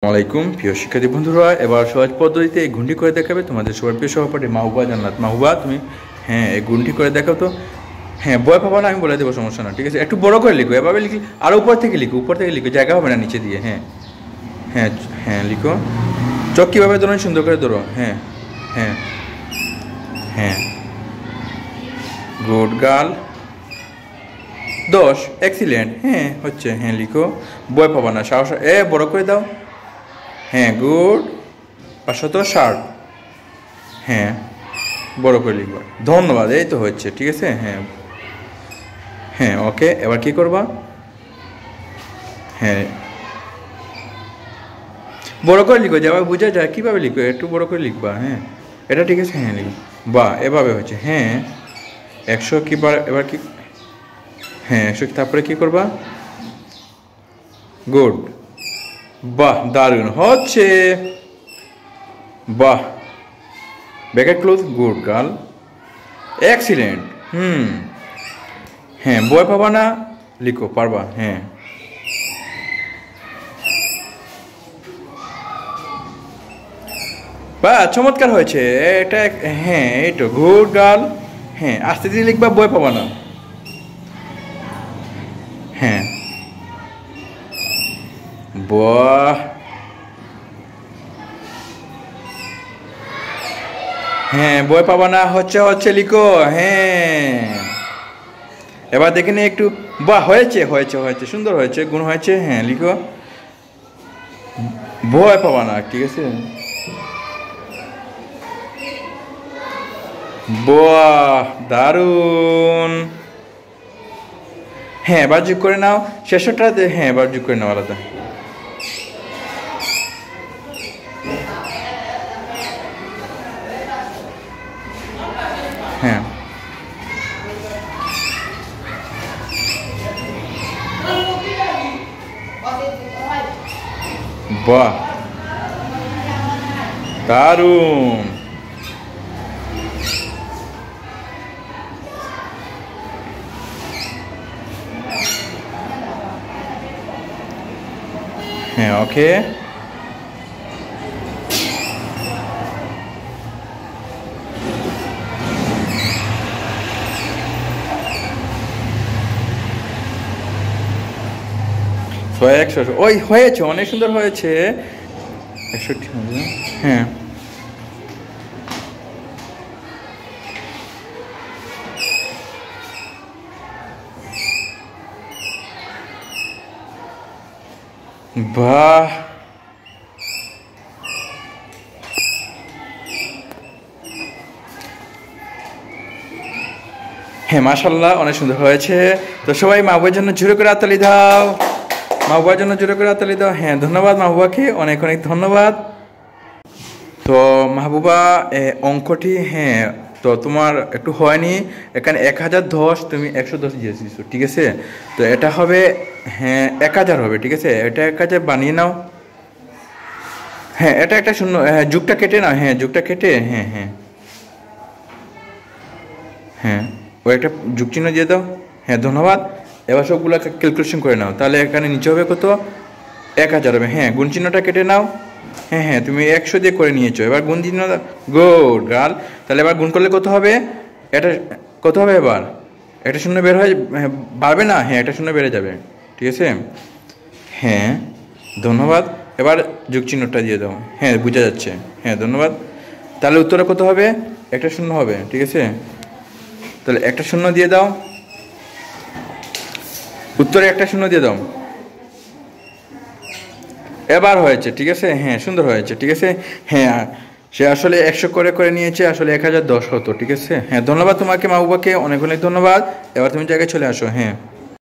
আসসালামাইকুম প্রিয় শিক্ষার্থী বন্ধুরা, এবার সহজ পদ্ধতিতে এই গুণটি করে দেখাবে তোমাদের সবার প্রিয় সহপাঠী মাহবুবা জান্নাত। মাহবুবা তুমি এই গুণটি করে দেখাও তো। ভয় পাবা না, আমি বলে দেবো, সমস্যা না, ঠিক আছে? একটু বড় করে লিখো, এভাবে লিখি আর উপর থেকে লিখো, জায়গা হবে না নিচে দিয়ে। লিখো। চোখ কীভাবে ধরো, সুন্দর করে ধরো। Good girl. 10 এক্সিলেন্ট। হচ্ছে। লিখো। ভয় পাবা না, সাহস বড় করে দাও। গুড। 500 শার্ট। বড় করে লিখবা। ধন্যবাদ। এই তো হচ্ছে, ঠিক আছে। ওকে, এবার কি করবা? বড় করে লিখো, যেভাবে বোঝা যায় কীভাবে লিখো, একটু বড় করে লিখবা। এটা ঠিক আছে। লিখো। বাহ, এভাবে হচ্ছে। 100 কি এবার কি? 100, তারপরে কি করবা? গুড। বাহ, দারুণ হচ্ছে। বাহ, bracket close. Good girl. Excellent. ভয় পাবা না, লিখো, পারবা। বা চমৎকার হয়েছে এটা। এই তো গুড গার্ল। আস্তে ধীরে লিখবা, ভয় পাবা না। বাহ। ভয় পাবা না, হচ্ছে লিখো। এবার দেখে নি একটু। বাহ, হয়েছে, সুন্দর হয়েছে, গুণ হয়েছে। লিখো। ভয় পাবা না, ঠিক আছে। বাহ, দারুণ। এবার যোগ করে নাও শেষটাতে। এবার যোগ করে নাও আলাদা। বাহ, দারুণ। ওকে। ওই হয়েছে, অনেক সুন্দর হয়েছে। 61 বাহ, মাশাআল্লাহ, অনেক সুন্দর হয়েছে। তো সবাই মাহবুবার জন্য জোরে করে হাততালি দাও। ধন্যবাদ মাহবুবাকে, অনেক ধন্যবাদ। তো মাহবুবা, অঙ্কটি তো তোমার একটু হয়নি। এখানে 1010, তুমি 110 দিয়েছো, ঠিক আছে? তো এটা হবে 1000 হবে, ঠিক আছে? এটা 1000 বানিয়ে নাও। এটা একটা শূন্য। যুগটা কেটে নাও। যুগটা কেটে। ওই একটা যুগ চিহ্ন দিয়ে দাও। ধন্যবাদ। এবার সবগুলো ক্যালকুলেশন করে নাও, তাহলে এখানে নিচে হবে কত? 1000 হবে। গুণ চিহ্নটা কেটে নাও। তুমি 100 দিয়ে করে নিয়েছো, এবার গুণ চিহ্ন। Good girl. তাহলে এবার গুণ করলে কত হবে? এটা কত হবে এবার? একটা শূন্য বের হয়ে বাড়বে না? একটা শূন্য বেড়ে যাবে, ঠিক আছে। ধন্যবাদ। এবার যোগ চিহ্নটা দিয়ে দাও। বোঝা যাচ্ছে। ধন্যবাদ। তাহলে উত্তরে কত হবে? একটা শূন্য হবে, ঠিক আছে। তাহলে একটা শূন্য দিয়ে দাও, উত্তরে একটা শূন্য দিয়ে দাও। এবার হয়েছে, ঠিক আছে। সুন্দর হয়েছে, ঠিক আছে। সে আসলে 100 করে নিয়েছে, আসলে 1010 হতো, ঠিক আছে। ধন্যবাদ তোমাকে মাহবুবাকে, অনেক ধন্যবাদ। এবার তুমি জায়গায় চলে আসো।